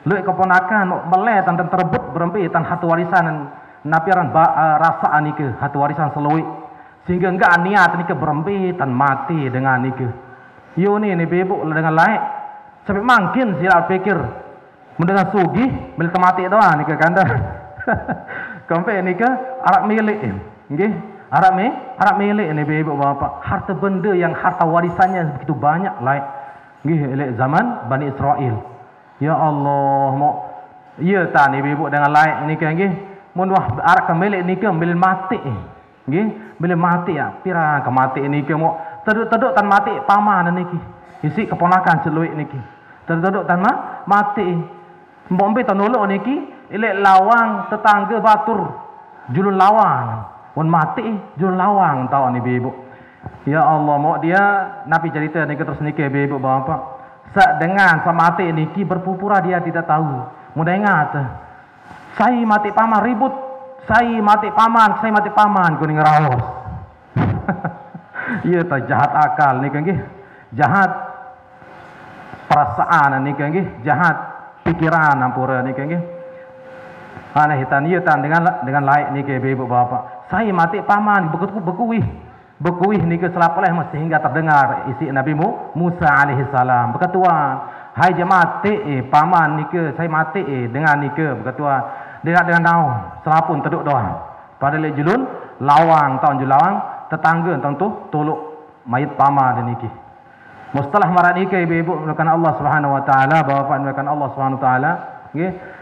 Speaker 2: Luwek keponakan mau meleh tan terbut berempitan hatu warisan napiran rasa niki hatu warisan seluwek. Sehingga enggak niat niki berempitan mati dengan niki. Yo ni ibu dengan lain sampai mungkin sila pikir mendengar sugih milik mati doang niki kanda. Sampai ini ke Arab milik nggih Arab milik ini ibu bapak harta benda yang harta warisannya begitu banyak nggih zaman Bani Israel ya Allah mau iya ta ibu dengan lain ini kan nggih mun wah Arab milik ini ke milik mati nggih milik mati ya pirang kemati ini ke mau teduk tan mati paman niki isi keponakan seluik niki teduk tan mati mbok tan nuluk niki ilek lawang tetangga batur julun lawang pun mati julun lawang tahu ni ibu ya Allah mau dia nabi cerita niki terus niki ibu bapak sak dengan samati niki berpupura dia tidak tahu mudah ingat saya mati paman ribut saya mati paman kuning raos iya ta jahat akal niki nggih jahat perasaan niki nggih jahat pikiran ampura niki nggih aneh hitan dengan laik niki ibu bapak saya mati paman bekuih niki selapoleh sehingga terdengar isi Nabi Musa alaihi salam berkatuan hai jemaat paman niki saya mati dengan niki berkatuan dengan daun selapun teduk doang pada le julun lawang tahun julawang tetangga tentu tolok mayit paman niki mustalah marah niki ibu merupakan Allah Subhanahu wa taala bapak merupakan Allah Subhanahu wa taala nggih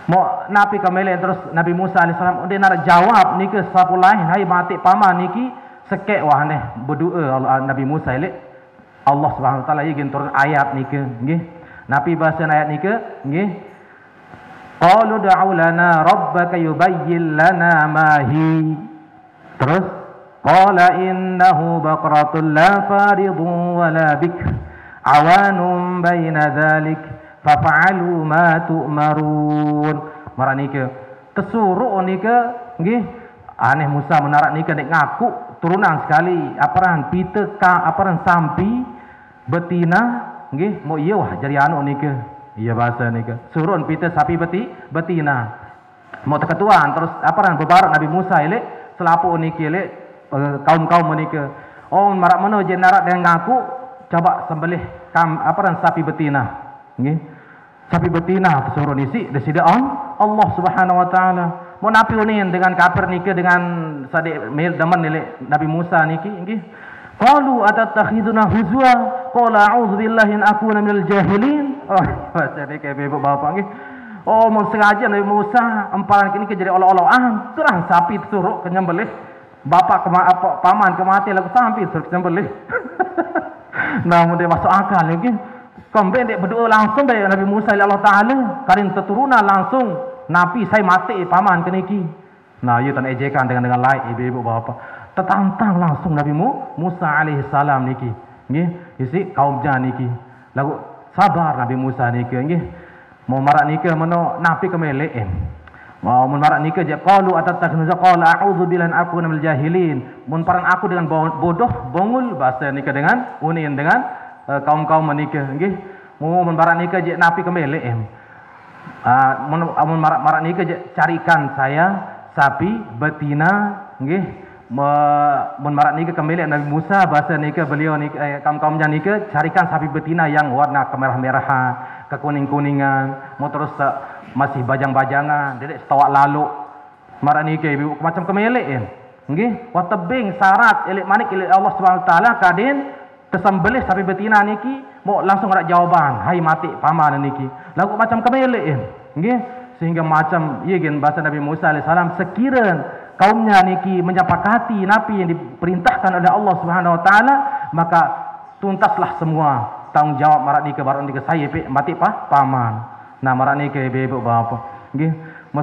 Speaker 2: mau nabi kamele terus Nabi Musa alaihissalam dia nak jawab niki sapulai hai mati paman niki sekek wah neh berdoa Nabi Musa ile Allah Subhanahu wa taala ingin turun ayat niki nggih nabi bahasa ayat niki nggih qalu da'u lana rabbaka yubayyin lana ma hi terus qala innahu baqaratun la faridun wa la bikr awanun baina dhalik fafa'alu ma tu'marun marah nika tesuruh nika nggih aneh Musa menarak nika dek ngaku turunan sekali aparan pita ka aparan sampi betina nggih mau iya wah jadi anu nika iya bahasa nika surun pita sapi betina mau teketuan terus aparan bebarak Nabi Musa ile selapu niki ile kaum nika oh marak meno je narak dengan ngaku coba sembelih aparan sapi betina nggih sapi betina suruh isi desida Allah Subhanahu wa taala mau napi unin dengan kafir niki dengan sadik mil daman nilai Nabi Musa niki nggih qalu atattakhiduna huzwa qala a'udzu billahi an akuna minal jahilin oh jadi kayak ibu bapak nggih oh mau sengaja Nabi Musa emparan kini jadi olah-olahan terang sapi suruh kenyembelih bapak paman kemati lagu sapi suruh kenyembelih namun dia masuk akal nggih Komben dek berdoa langsung dari Nabi Musa ila Allah Ta'ala karin keturunan langsung Nabi saya mati paman keniki nah ia tan ejekan dengan lain ibu-ibu bapak tertantang langsung Nabi Musa alaihi salam niki nggih isi kaumnya niki lagu sabar Nabi Musa niki nggih mau marak niki meno nabi kemelek mau marak niki je qalu atattakhnuza qala a'udzu billahi an akuna minal jahilin mun paran aku dengan bodoh bongul bahasa niki dengan unin dengan kaum-kaum menikah nggih mau membarak nikah je napi kemelek mun marak nikah je carikan saya sapi betina nggih mun marak nike kemilik Nabi Musa bahasa nike beliau nike kaum-kaumnya nike carikan sapi betina yang warna kemerah-merahan, kekuning-kuningan, mau terus masih bajang-bajangan, dedek setawak lalu. Marak nike ibu macam kemilik ya. Nggih, wa tebing syarat elik manik elik Allah Subhanahu wa taala kadin tersembelih sapi betina niki mau langsung ada jawaban, hai mati paman niki. Lagu macam kemilik ya. Nggih, sehingga macam ieu gen bahasa Nabi Musa alaihi salam sekiranya kaumnya niki menyepakati nabi yang diperintahkan oleh Allah Subhanahu wa taala, maka tuntaslah semua tanggung jawab marak niki baru niki saya mati paman. Nah, marak niki ibu bapa. Nggih,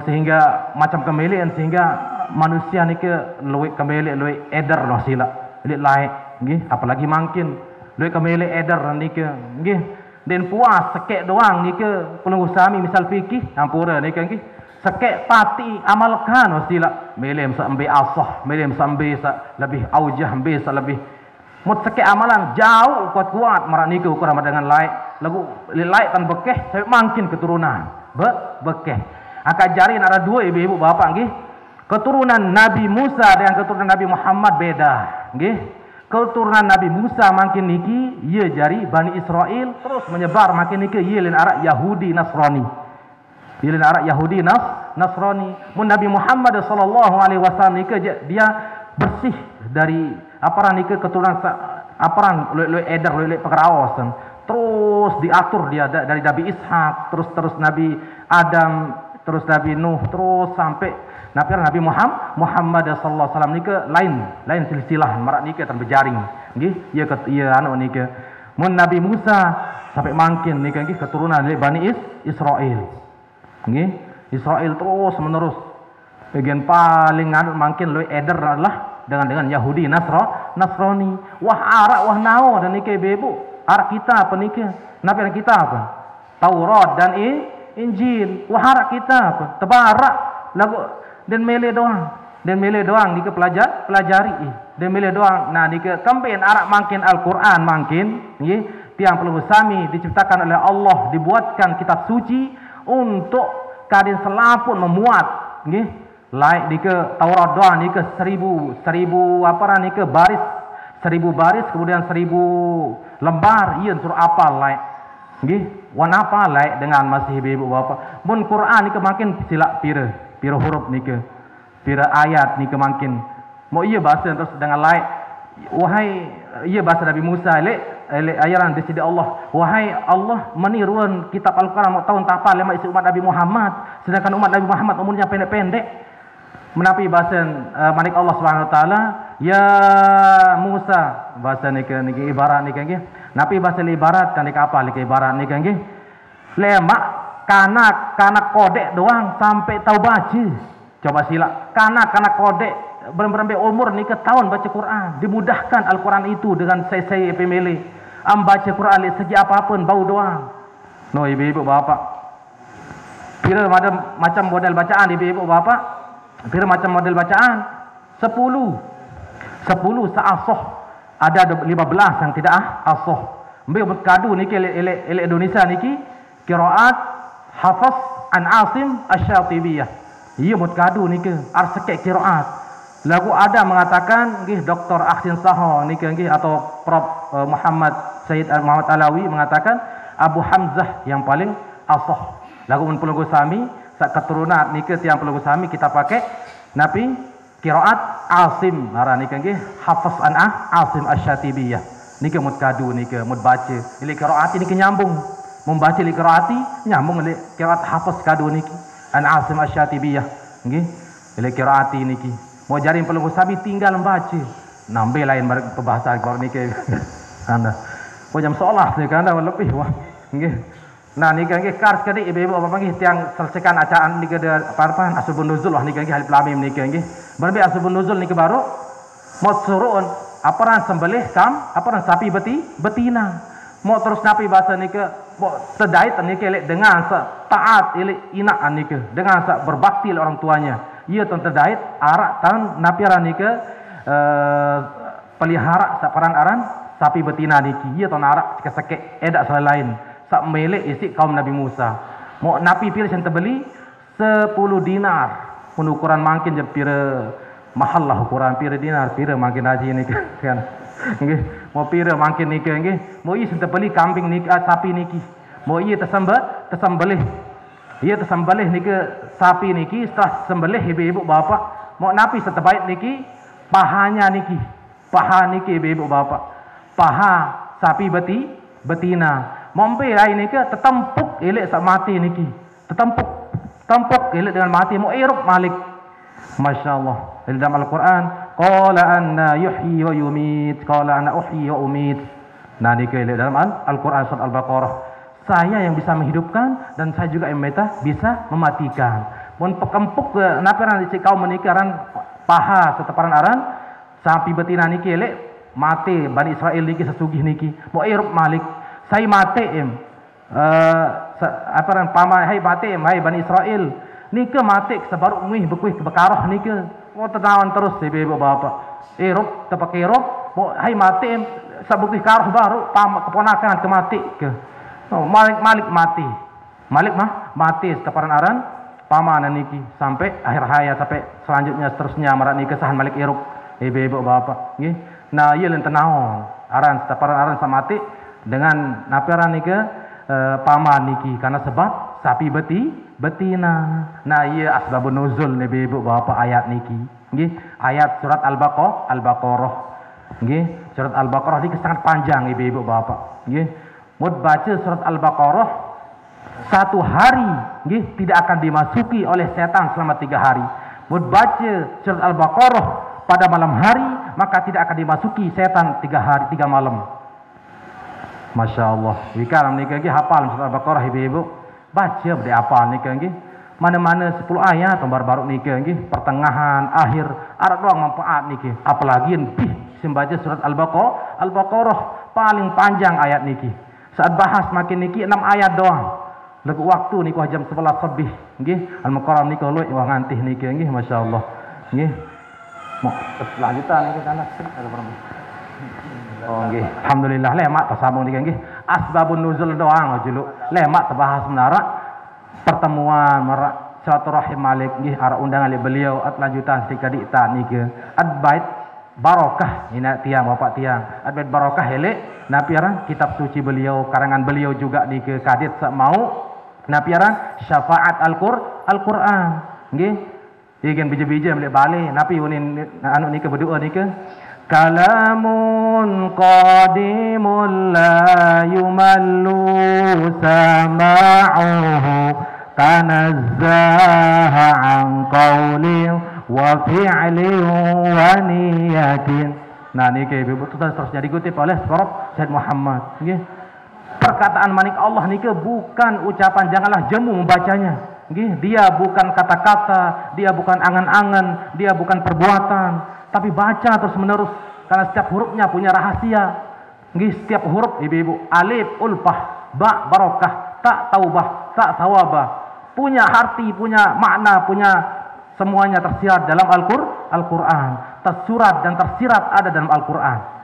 Speaker 2: sehingga macam kemelian sehingga manusia niki luwih kemeli luwih eder noh sila. Luwih laik, nggih, apalagi mungkin luwih kemeli eder niki. Nggih, den puas sekek doang niki pelunggu sami misal fikih ampura niki nggih. Sekek pati amalkan wasila melem sambe asah melem sambe lebih aujah sambe lebih mut sekek amalan jauh kuat-kuat marani ke ukuran dengan laik lagu laik tan bekeh sampai makin keturunan bekeh akak jari ada dua ibu-ibu bapak nggih keturunan Nabi Musa dengan keturunan Nabi Muhammad beda nggih keturunan Nabi Musa makin niki ieu jari Bani Israel terus menyebar makin niki ieu lin arah Yahudi Nasrani Bilin arak Yahudi Nasrani. Mun Nabi Muhammad sallallahu alaihi wasallam nika dia bersih dari aparan nika keturunan aparan luwe eder luwe pekeraosan. Terus diatur dia dari Nabi Ishak, terus Nabi Adam, terus Nabi Nuh, terus sampai Nabi Muhammad sallallahu alaihi wasallam nika lain silsilah marak nika terbejaring. Nggih, ieu anu nika. Mun Nabi Musa sampai makin nika nggih keturunan dari Bani Israel. Nggih, Israel terus menerus. Bagian paling makin luwih eder adalah dengan Yahudi Nasrani. Wah arak wah nao dan niki ibu. Arak kita apa niki? Nabi arak kita apa? Taurat dan Injil. Wah arak kita apa? Tebarak lagu dan mele doang. Dan mele doang niki pelajari. Dan mele doang. Nah niki kampen arak makin Al-Qur'an makin nggih. Tiang pelunggu sami diciptakan oleh Allah, dibuatkan kitab suci untuk kadin selapun memuat nggih laik dike Taurat doang dike 1000 apa nike baris 1000 baris kemudian 1000 lembar ieu surah apa laik nggih wan apa laik dengan masih ibu bapak mun Quran nike makin sila pira huruf nike pira ayat nike makin mau iya bahasa terus dengan laik wahai iya bahasa Nabi Musa ayaran di sisi Allah wahai Allah meniruan kitab Al-Quran mau tahun tapa lema isi umat Nabi Muhammad sedangkan umat Nabi Muhammad umurnya pendek-pendek menapi bahasa manik Allah Subhanahu wa taala ya Musa bahasa niki ibarat niki nggih napi bahasa ibarat kan niki apa niki ibarat niki nggih lema kanak kodek doang sampai tahu baca coba sila kanak kodek benar-benar umur ni ke tahun baca Quran dimudahkan Al-Quran itu dengan saya pemilih baca Quran segi apapun bau doang no ibu-ibu bapak kira macam model bacaan ibu-ibu bapak kira macam model bacaan 10 seasoh ada 15 yang tidak asoh ambil berkadu niki ele Indonesia niki qiraat Hafiz an Asim Asy-Syatibiyah iya berkadu niki arsekek qiraat lagu ada mengatakan nggih Dr. Aksin Saho niki nggih atau Prof Muhammad Said Muhammad Alawi mengatakan Abu Hamzah yang paling asah. Lagu mun pelunggu sami sak keturunan niki tiang pelunggu sami kita pakai napi qiraat Asim ara niki nggih Hafiz an Asim Asy-Syatibiyah. Niki mut kadu niki mut baca. Ili qiraat niki nyambung. Membaca li qiraati nyambung li qiraat Hafiz kadu niki an Asim Asy-Syatibiyah. Nggih. Ili qiraati niki mau jaring pelunggu sabi tinggal membaca nambe lain bahasa kor niki anda jam seolah ni kan lebih wah nggih nah niki nggih kars kadi ibu-ibu apa nggih tiang selesaikan acaan niki apa asbabun nuzul wah niki nggih alif lam mim niki nggih berbe asbabun nuzul niki baru mau suruun aparan sembelih aparan sapi betina mau terus napi bahasa niki mau sedait niki dengan taat inaan niki dengan berbakti orang tuanya ia terdait arak tan napiran nike pelihara saparan aran sapi betina niki ia ton arak keseke edak selain sak melek isi kaum Nabi Musa mau napi pilih yang terbeli 10 dinar ukuran makin je pira mahal lah ukuran pira dinar, pira makin haji niki kan. Nggih, mau pira makin niki nggih. Mau iya sudah beli kambing niki, sapi niki. Mau iya tersembelih. Iya tersembelih niki sapi niki setelah sembelih ibu-ibu bapak. Mau napi seterbaik niki pahanya niki. Paha niki ibu-ibu bapak. Paha sapi betina. Mompe ai niki tetempuk elek sak mati niki. Tempuk elek dengan mati mau irup malik. Masya Allah. Dalam Al-Quran, qala anna yuhyi wa yumit, qala anna uhyi wa umit. Nah, niki dalam Al-Quran surat Al-Baqarah. Saya yang bisa menghidupkan dan saya juga yang bisa mematikan. Mun pekempuk napa nanti kaum menikaran paha seteparan aran sapi betina niki elek mati Bani Israel niki sesugih niki mau irup malik. Saya mati apa ran pama hai mati hai Bani Israel nike mati sebaru muih bekuih kebekarah nike mau tenawan terus ibu bapak irup tepak irup mau hai mati sabukih karah baru keponakan ke mati ke malik mati seteparan aran pamanan niki sampai akhir hayat sampai selanjutnya seterusnya marak niki sahan malik irup ibu bapak nggih. Nah ieu leunteu naon aran seteparan aran samati dengan naparan niki paman niki karena sebab sapi betina. Nah iya asbabun nuzul nih ibu bapak ayat niki nggih. Ayat surat Al-Baqarah nggih. Surat Al-Baqarah ini sangat panjang ibu bapak nggih. Mau baca surat Al-Baqarah satu hari nggih tidak akan dimasuki oleh setan selama 3 hari. Mau baca surat Al-Baqarah pada malam hari maka tidak akan dimasuki setan 3 hari 3 malam. Masya Allah. Wikaram nika nggih hafal surat Al-Baqarah ibu-ibu. Baca bade hafal nika nggih. Mana-mana 10 ayat baru nika nggih, pertengahan, akhir, arep doang manfaat niki. Apalagi lebih sembaca surat Al-Baqarah paling panjang ayat niki. Saat bahas makin niki 6 ayat doang. Lagu waktu niku jam 11 lebih nggih. Al-Mukarram niku luwih wah ngantih niki nggih masyaallah. Nggih. Mau lanjutan niki kana ada problem. Oh nggih. Alhamdulillah lemak tersambung niki nggih. Asbabun nuzul doang julu. Lemak terbahas menara pertemuan marak silaturahim malik nggih arah undangan beliau at lanjutan sedika dikta niki. Ad-bait barokah ina tiang bapak tiang. Ad-bait barokah hele napiaran kitab suci beliau karangan beliau juga niki kadit sak mau napiaran syafaat Al-Qur'an nggih. Igen bija-bija balik balik napi unin anu niki berdoa niki kalamun qadimul la yumallu sama'uhu tanazzaha an qawlin wa fi'lin wa niyatin. Nah niki ibu terusnya dikutip oleh Prof Said Muhammad nggih. Perkataan manik Allah niki bukan ucapan janganlah jemu membacanya. Nggih, dia bukan kata-kata, dia bukan angan-angan, dia bukan perbuatan, tapi baca terus menerus karena setiap hurufnya punya rahasia. Nggih, setiap huruf ibu-ibu, alif ulfah, ba barokah, ta taubah, ta tawabah, punya arti, punya makna, punya semuanya tersirat dalam Al-Qur'an. Tersurat dan tersirat ada dalam Al-Qur'an.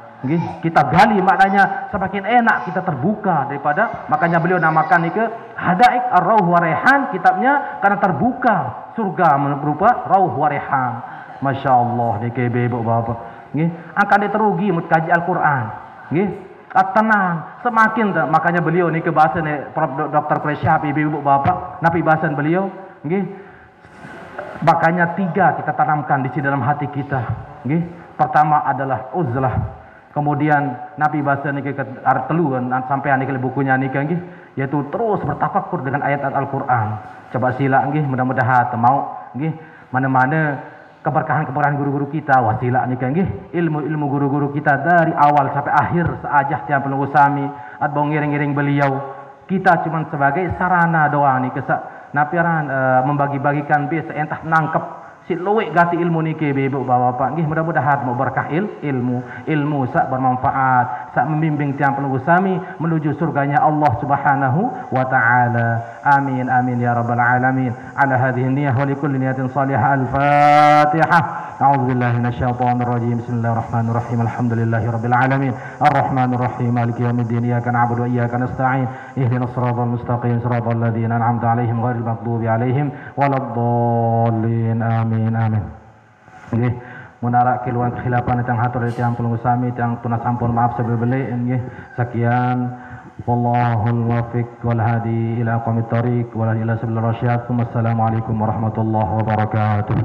Speaker 2: Kita gali maknanya semakin enak kita terbuka daripada makanya beliau namakan ini ke Hadaik Ar-Rauh wa Raihan kitabnya karena terbuka surga berupa rauh wa raihan. Masya Allah niki ibu bapak nggih akan diterugi mut kaji Al-Qur'an nggih tenang semakin makanya beliau niki bahasa Prof Dr. Quraisyah ibu bapak napi bahasan beliau nggih makanya 3 kita tanamkan di sini dalam hati kita nggih. Pertama adalah uzlah. Kemudian Nabi bahasa niki arep telu sampai niki bukunya niki nggih yaitu terus bertafakur dengan ayat-ayat Al-Qur'an. Coba sila nggih mudah-mudahan mau nggih mana-mana keberkahan guru-guru kita wasila niki nggih ilmu-ilmu guru-guru kita dari awal sampai akhir seajah tiang penunggu sami atau ngiring-ngiring beliau kita cuma sebagai sarana doang niki napiran membagi-bagikan bisa entah nangkep si luwek gati ilmu niki ibu bapak nggih mudah-mudahan mau berkah ilmu sak bermanfaat sak membimbing tiang penunggu sami menuju surganya Allah Subhanahu wa taala. Amin amin ya rabbal alamin. Ala hadhihi niyyah wa likulli niyatin salihah. Al-Fatihah. A'udzubillahi minasyaitonir rajim. Bismillahirrahmanirrahim. Alhamdulillahi rabbil alamin. Arrahmanir rahim. Maliki yaumiddin. Iyyaka na'budu wa iyyaka nasta'in. Ihdinas siratal mustaqim. Siratal ladzina an'amta 'alaihim ghairil maghdubi 'alaihim waladdallin. Amin amin. Nggih. munara keluar khilafan yang hatur yang pulung sami yang tuna sampun maaf sebeli nggih. Sekian. Wallahul muwaffiq wal hadi ila aqwamit thoriq wal ila sabil rasyad. Wassalamualaikum warahmatullahi wabarakatuh.